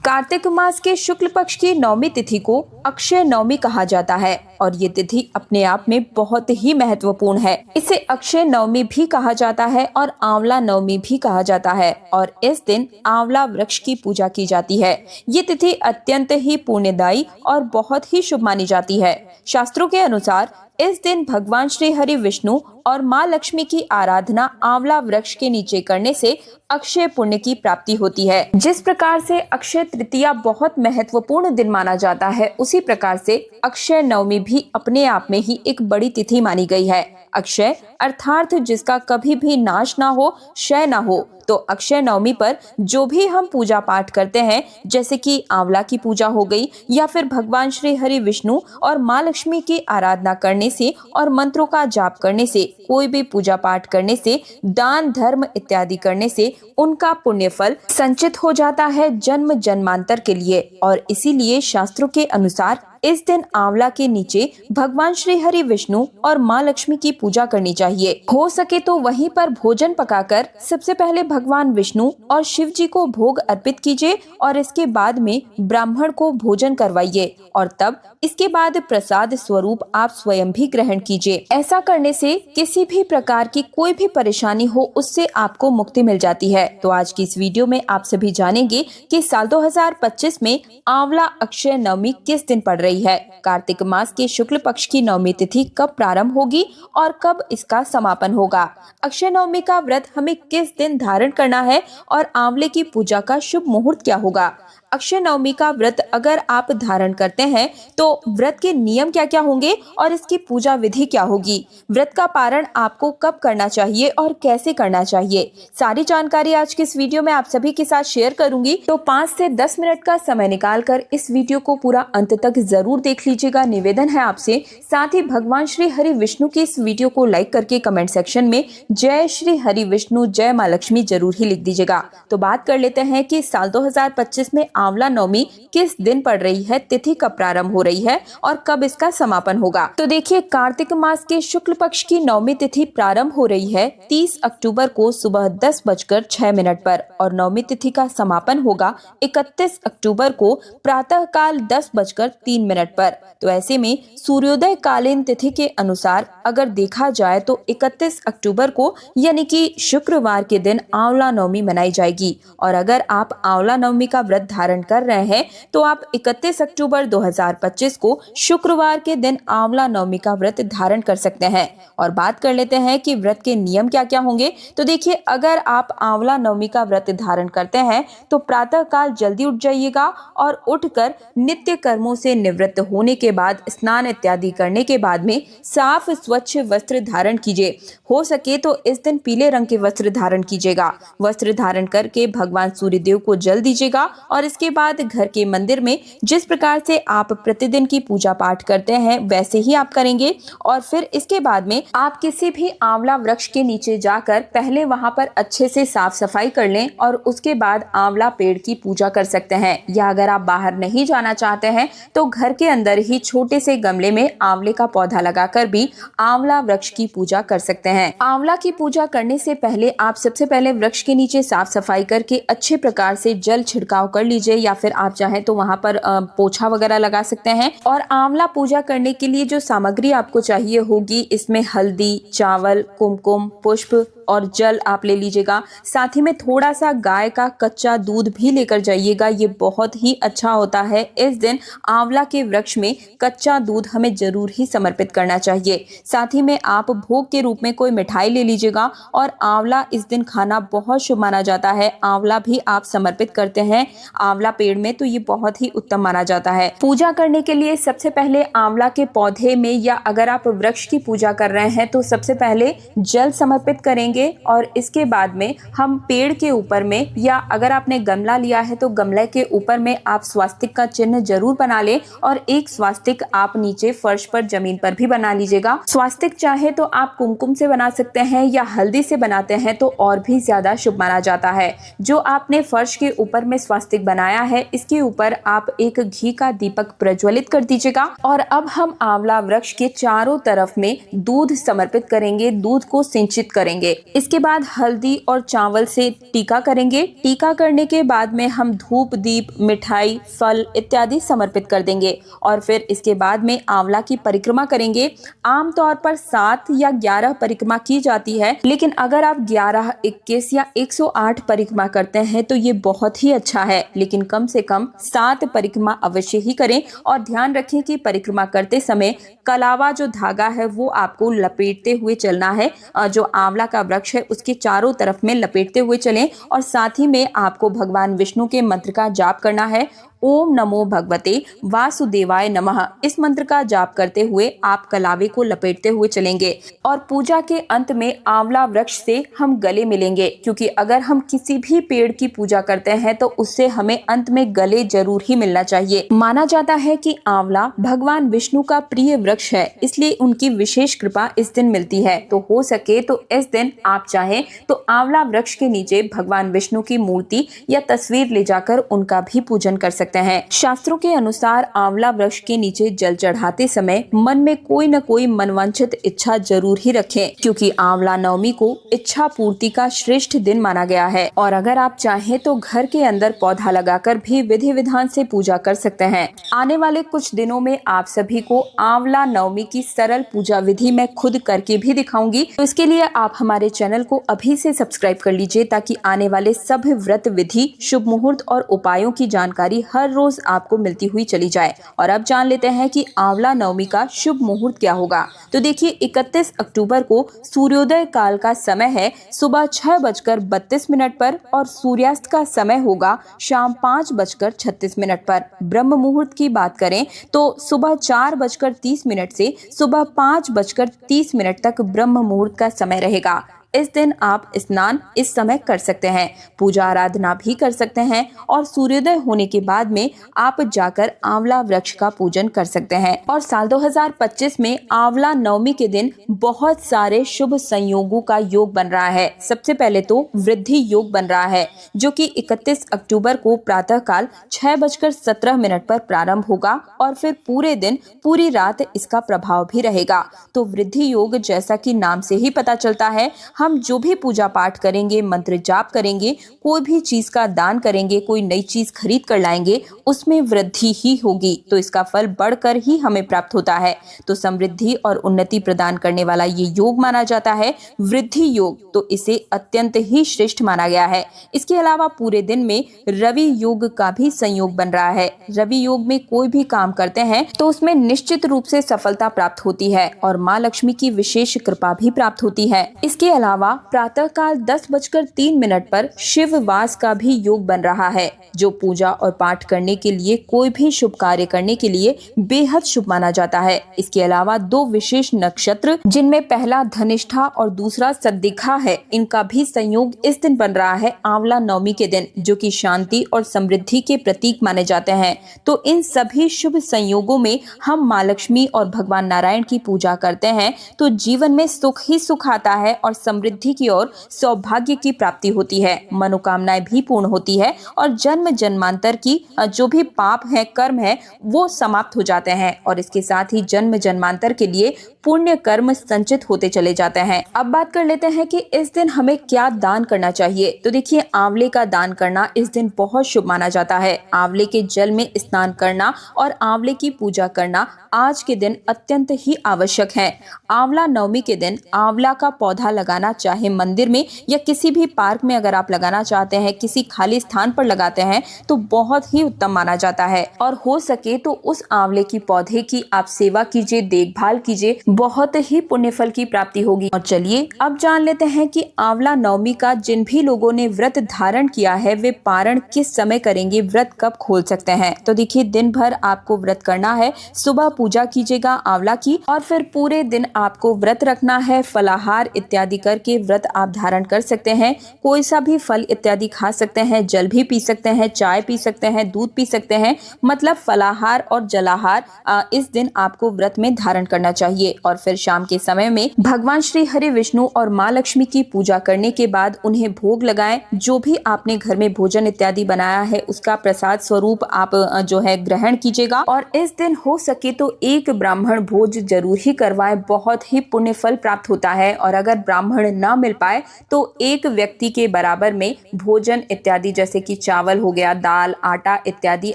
कार्तिक मास के शुक्ल पक्ष की नवमी तिथि को अक्षय नवमी कहा जाता है और ये तिथि अपने आप में बहुत ही महत्वपूर्ण है। इसे अक्षय नवमी भी कहा जाता है और आंवला नवमी भी कहा जाता है और इस दिन आंवला वृक्ष की पूजा की जाती है। ये तिथि अत्यंत ही पुण्यदायी और बहुत ही शुभ मानी जाती है। शास्त्रों के अनुसार इस दिन भगवान श्री हरि विष्णु और माँ लक्ष्मी की आराधना आंवला वृक्ष के नीचे करने से अक्षय पुण्य की प्राप्ति होती है। जिस प्रकार से अक्षय तृतीया बहुत महत्वपूर्ण दिन माना जाता है, उसी प्रकार से अक्षय नवमी भी अपने आप में ही एक बड़ी तिथि मानी गई है। अक्षय अर्थात जिसका कभी भी नाश ना हो, क्षय ना हो। तो अक्षय नवमी पर जो भी हम पूजा पाठ करते हैं, जैसे कि आंवला की पूजा हो गई या फिर भगवान श्री हरि विष्णु और माँ लक्ष्मी की आराधना करने से और मंत्रों का जाप करने से, कोई भी पूजा पाठ करने से, दान धर्म इत्यादि करने से उनका पुण्य फल संचित हो जाता है जन्म जन्मांतर के लिए। और इसीलिए शास्त्रों के अनुसार इस दिन आंवला के नीचे भगवान श्री हरि विष्णु और माँ लक्ष्मी की पूजा करनी चाहिए। हो सके तो वहीं पर भोजन पकाकर सबसे पहले भगवान विष्णु और शिव जी को भोग अर्पित कीजिए और इसके बाद में ब्राह्मण को भोजन करवाइए और तब इसके बाद प्रसाद स्वरूप आप स्वयं भी ग्रहण कीजिए। ऐसा करने से किसी भी प्रकार की कोई भी परेशानी हो, उससे आपको मुक्ति मिल जाती है। तो आज की इस वीडियो में आप सभी जानेंगे कि साल 2025 में आंवला अक्षय नवमी किस दिन पड़ रही है, कार्तिक मास के शुक्ल पक्ष की नवमी तिथि कब प्रारंभ होगी और कब इसका समापन होगा, अक्षय नवमी का व्रत हमें किस दिन धारण करना है और आंवले की पूजा का शुभ मुहूर्त क्या होगा। अक्षय नवमी का व्रत अगर आप धारण करते हैं तो व्रत के नियम क्या क्या होंगे और इसकी पूजा विधि क्या होगी, व्रत का पारण आपको कब करना चाहिए और कैसे करना चाहिए, सारी जानकारी आज के इस वीडियो में आप सभी के साथ शेयर करूंगी। तो 5 से 10 मिनट का समय निकालकर इस वीडियो को पूरा अंत तक जरूर देख लीजिएगा। निवेदन है आपसे, साथ ही भगवान श्री हरि विष्णु की इस वीडियो को लाइक करके कमेंट सेक्शन में जय श्री हरि विष्णु जय माँ लक्ष्मी जरूर ही लिख दीजिएगा। तो बात कर लेते हैं कि साल 2025 में आंवला नवमी किस दिन पड़ रही है, तिथि कब प्रारंभ हो रही है और कब इसका समापन होगा। तो देखिए, कार्तिक मास के शुक्ल पक्ष की नवमी तिथि प्रारंभ हो रही है 30 अक्टूबर को सुबह 10:06 पर और नवमी तिथि का समापन होगा 31 अक्टूबर को प्रातः काल 10:03 पर। तो ऐसे में सूर्योदय कालीन तिथि के अनुसार अगर देखा जाए तो 31 अक्टूबर को यानी कि शुक्रवार के दिन आंवला नवमी मनाई जाएगी। और अगर आप आंवला नवमी का व्रत धारण कर रहे हैं तो आप 31 अक्टूबर 2025 को शुक्रवार के दिन आंवला नवमी का व्रत धारण कर सकते हैं। और बात कर लेते हैं कि व्रत के नियम क्या क्या होंगे। तो देखिए, अगर आप आंवला नवमी का व्रत धारण करते हैं तो प्रातः काल जल्दी उठ जाइएगा और उठकर नित्य कर्मों से निवृत्त होने के बाद स्नान इत्यादि करने के बाद में साफ स्वच्छ वस्त्र धारण कीजिए। हो सके तो इस दिन पीले रंग के वस्त्र धारण कीजिएगा। वस्त्र धारण करके भगवान सूर्यदेव को जल दीजिएगा और इसके बाद घर के मंदिर में जिस प्रकार से आप प्रतिदिन की पूजा पाठ करते हैं वैसे ही आप करेंगे। और फिर इसके बाद में आप किसी भी आंवला वृक्ष के नीचे जाकर पहले वहां पर अच्छे से साफ सफाई कर लें और उसके बाद आंवला पेड़ की पूजा कर सकते हैं। या अगर आप बाहर नहीं जाना चाहते हैं तो घर के अंदर ही छोटे से गमले में आंवले का पौधा लगाकर भी आंवला वृक्ष की पूजा कर सकते हैं। आंवला की पूजा करने से पहले आप सबसे पहले वृक्ष के नीचे साफ सफाई करके अच्छे प्रकार से जल छिड़काव कर लीजिए या फिर आप चाहें तो वहां पर पोछा वगैरह लगा सकते हैं। और आंवला पूजा करने के लिए जो सामग्री आपको चाहिए होगी, इसमें हल्दी, चावल, कुमकुम, पुष्प और जल आप ले लीजिएगा। साथ ही में थोड़ा सा गाय का कच्चा दूध भी लेकर जाइएगा, ये बहुत ही अच्छा होता है। इस दिन आंवला के वृक्ष में कच्चा दूध हमें जरूर ही समर्पित करना चाहिए। साथ ही में आप भोग के रूप में कोई मिठाई ले लीजिएगा और आंवला इस दिन खाना बहुत शुभ माना जाता है। आंवला भी आप समर्पित करते हैं आंवला पेड़ में तो ये बहुत ही उत्तम माना जाता है। पूजा करने के लिए सबसे पहले आंवला के पौधे में या अगर आप वृक्ष की पूजा कर रहे हैं तो सबसे पहले जल समर्पित करेंगे और इसके बाद में हम पेड़ के ऊपर में या अगर आपने गमला लिया है तो गमले के ऊपर में आप स्वास्तिक का चिन्ह जरूर बना लें और एक स्वास्तिक आप नीचे फर्श पर जमीन पर भी बना लीजिएगा। स्वास्तिक चाहे तो आप कुमकुम से बना सकते हैं या हल्दी से बनाते हैं तो और भी ज्यादा शुभ माना जाता है। जो आपने फर्श के ऊपर में स्वास्तिक बनाया है, इसके ऊपर आप एक घी का दीपक प्रज्वलित कर दीजिएगा। और अब हम आंवला वृक्ष के चारों तरफ में दूध समर्पित करेंगे, दूध को सिंचित करेंगे। इसके बाद हल्दी और चावल से टीका करेंगे। टीका करने के बाद में हम धूप, दीप, मिठाई, फल इत्यादि समर्पित कर देंगे और फिर इसके बाद में आंवला की परिक्रमा करेंगे। आमतौर पर 7 या 11 परिक्रमा की जाती है, लेकिन अगर आप 11, 21 या 108 परिक्रमा करते हैं तो ये बहुत ही अच्छा है, लेकिन कम से कम 7 परिक्रमा अवश्य ही करें। और ध्यान रखें कि परिक्रमा करते समय कलावा जो धागा है वो आपको लपेटते हुए चलना है। जो आंवला का वृक्ष है उसके चारों तरफ में लपेटते हुए चलें और साथ ही में आपको भगवान विष्णु के मंत्र का जाप करना है। ओम नमो भगवते वासुदेवाय नमः, इस मंत्र का जाप करते हुए आप कलावे को लपेटते हुए चलेंगे और पूजा के अंत में आंवला वृक्ष से हम गले मिलेंगे, क्योंकि अगर हम किसी भी पेड़ की पूजा करते हैं तो उससे हमें अंत में गले जरूर ही मिलना चाहिए। माना जाता है कि आंवला भगवान विष्णु का प्रिय वृक्ष है, इसलिए उनकी विशेष कृपा इस दिन मिलती है। तो हो सके तो इस दिन आप चाहें तो आंवला वृक्ष के नीचे भगवान विष्णु की मूर्ति या तस्वीर ले जाकर उनका भी पूजन कर सकते हैं। शास्त्रों के अनुसार आंवला वृक्ष के नीचे जल चढ़ाते समय मन में कोई न कोई मनवांछित इच्छा जरूर ही रखें, क्योंकि आंवला नवमी को इच्छा पूर्ति का श्रेष्ठ दिन माना गया है। और अगर आप चाहें तो घर के अंदर पौधा लगाकर भी विधि विधान से पूजा कर सकते हैं। आने वाले कुछ दिनों में आप सभी को आंवला नवमी की सरल पूजा विधि मैं खुद करके भी दिखाऊंगी, तो इसके लिए आप हमारे चैनल को अभी से सब्सक्राइब कर लीजिए, ताकि आने वाले सभी व्रत विधि, शुभ मुहूर्त और उपायों की जानकारी हर रोज आपको मिलती हुई चली जाए। और अब जान लेते हैं कि आंवला नवमी का शुभ मुहूर्त क्या होगा। तो देखिए, 31 अक्टूबर को सूर्योदय काल का समय है सुबह 6:32 पर और सूर्यास्त का समय होगा शाम 5:36 पर। ब्रह्म मुहूर्त की बात करें तो सुबह 4:30 से सुबह 5:30 तक ब्रह्म मुहूर्त का समय रहेगा। इस दिन आप स्नान इस समय कर सकते हैं, पूजा आराधना भी कर सकते हैं और सूर्योदय होने के बाद में आप जाकर आंवला वृक्ष का पूजन कर सकते हैं। और साल 2025 में आंवला नवमी के दिन बहुत सारे शुभ संयोगों का योग बन रहा है। सबसे पहले तो वृद्धि योग बन रहा है, जो कि 31 अक्टूबर को प्रातः काल 6:17 पर प्रारंभ होगा और फिर पूरे दिन, पूरी रात इसका प्रभाव भी रहेगा। तो वृद्धि योग, जैसा कि नाम से ही पता चलता है, हम जो भी पूजा पाठ करेंगे, मंत्र जाप करेंगे, कोई भी चीज का दान करेंगे, कोई नई चीज खरीद कर लाएंगे, उसमें वृद्धि ही होगी, तो इसका फल बढ़कर ही हमें प्राप्त होता है। तो समृद्धि और उन्नति प्रदान करने वाला ये योग माना जाता है वृद्धि योग, तो इसे अत्यंत ही श्रेष्ठ माना गया है। इसके अलावा पूरे दिन में रवि योग का भी संयोग बन रहा है। रवि योग में कोई भी काम करते हैं तो उसमें निश्चित रूप से सफलता प्राप्त होती है और माँ लक्ष्मी की विशेष कृपा भी प्राप्त होती है। इसके अलावा प्रातः काल 10:03 पर शिव वास का भी योग बन रहा है, जो पूजा और पाठ करने के लिए, कोई भी शुभ कार्य करने के लिए बेहद शुभ माना जाता है। इसके अलावा 2 विशेष नक्षत्र, जिनमें पहला धनिष्ठा और दूसरा सद्दिखा है, इनका भी संयोग इस दिन बन रहा है आंवला नवमी के दिन, जो कि शांति और समृद्धि के प्रतीक माने जाते हैं। तो इन सभी शुभ संयोगों में हम माँ लक्ष्मी और भगवान नारायण की पूजा करते हैं तो जीवन में सुख ही सुख आता है और समृद्धि की ओर सौभाग्य की प्राप्ति होती है, मनोकामनाएं भी पूर्ण होती है और जन्म जन्मांतर की जो भी पाप है, कर्म है, वो समाप्त हो जाते हैं और इसके साथ ही जन्म जन्मांतर के लिए पुण्य कर्म संचित होते चले जाते हैं। अब बात कर लेते हैं कि इस दिन हमें क्या दान करना चाहिए। तो देखिए, आंवले का दान करना इस दिन बहुत शुभ माना जाता है। आंवले के जल में स्नान करना और आंवले की पूजा करना आज के दिन अत्यंत ही आवश्यक है। आंवला नवमी के दिन आंवला का पौधा लगाना, चाहे मंदिर में या किसी भी पार्क में अगर आप लगाना चाहते हैं, किसी खाली स्थान पर लगाते हैं तो बहुत ही उत्तम माना जाता है। और हो सके तो उस आंवले की पौधे की आप सेवा कीजिए, देखभाल कीजिए, बहुत ही पुण्य फल की प्राप्ति होगी। और चलिए अब जान लेते हैं कि आंवला नवमी का जिन भी लोगों ने व्रत धारण किया है वे पारण किस समय करेंगे, व्रत कब खोल सकते हैं। तो देखिए, दिन भर आपको व्रत करना है। सुबह पूजा कीजिएगा आंवला की और फिर पूरे दिन आपको व्रत रखना है। फलाहार इत्यादि करके व्रत आप धारण कर सकते हैं। कोई सा भी फल इत्यादि खा सकते हैं, जल भी पी सकते हैं, चाय पी सकते हैं, दूध पी सकते हैं। मतलब फलाहार और जलाहार इस दिन आपको व्रत में धारण करना चाहिए। और फिर शाम के समय में भगवान श्री हरि विष्णु और माँ लक्ष्मी की पूजा करने के बाद उन्हें भोग लगाएं। जो भी आपने घर में भोजन इत्यादि बनाया है उसका प्रसाद स्वरूप आप जो है ग्रहण कीजिएगा। और इस दिन हो सके तो एक ब्राह्मण भोज जरूर ही करवाएं, बहुत ही पुण्य फल प्राप्त होता है। और अगर ब्राह्मण ना मिल पाए तो एक व्यक्ति के बराबर में भोजन इत्यादि जैसे कि चावल हो गया, दाल, आटा इत्यादि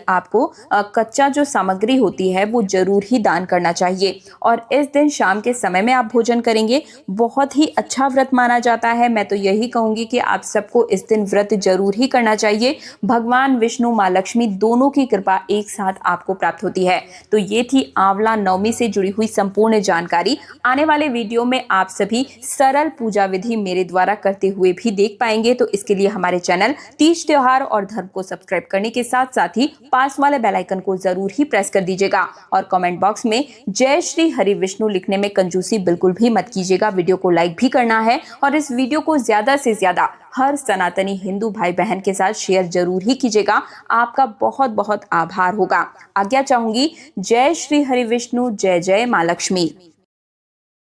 आपको कच्चा जो सामग्री होती है वो जरूर ही दान करना चाहिए। और इस दिन शाम के समय में आप भोजन करेंगे, बहुत ही अच्छा व्रत माना जाता है। मैं तो यही कहूंगी कि आप सबको इस दिन व्रत जरूर ही करना चाहिए। भगवान विष्णु, माँ लक्ष्मी दोनों की कृपा एक साथ आपको प्राप्त होती है। तो ये थी आंवला नवमी से जुड़ी हुई संपूर्ण जानकारी। आने वाले वीडियो में आप सभी सरल पूजा विधि मेरे द्वारा करते हुए भी देख पाएंगे। तो इसके लिए हमारे चैनल तीज त्योहार और धर्म को सब्सक्राइब करने के साथ साथ ही पास वाले बेल आइकन को जरूर ही प्रेस कर दीजिएगा। और कमेंट बॉक्स में जय श्री हरि विष्णु लिखने में कंजूसी बिल्कुल भी मत कीजिएगा। वीडियो को लाइक भी करना है और इस वीडियो को ज्यादा से ज्यादा हर सनातनी हिंदू भाई बहन के साथ शेयर जरूर ही कीजिएगा। आपका बहुत बहुत आभार होगा। आज्ञा चाहूंगी। जय श्री हरि विष्णु, जय जय माँ लक्ष्मी।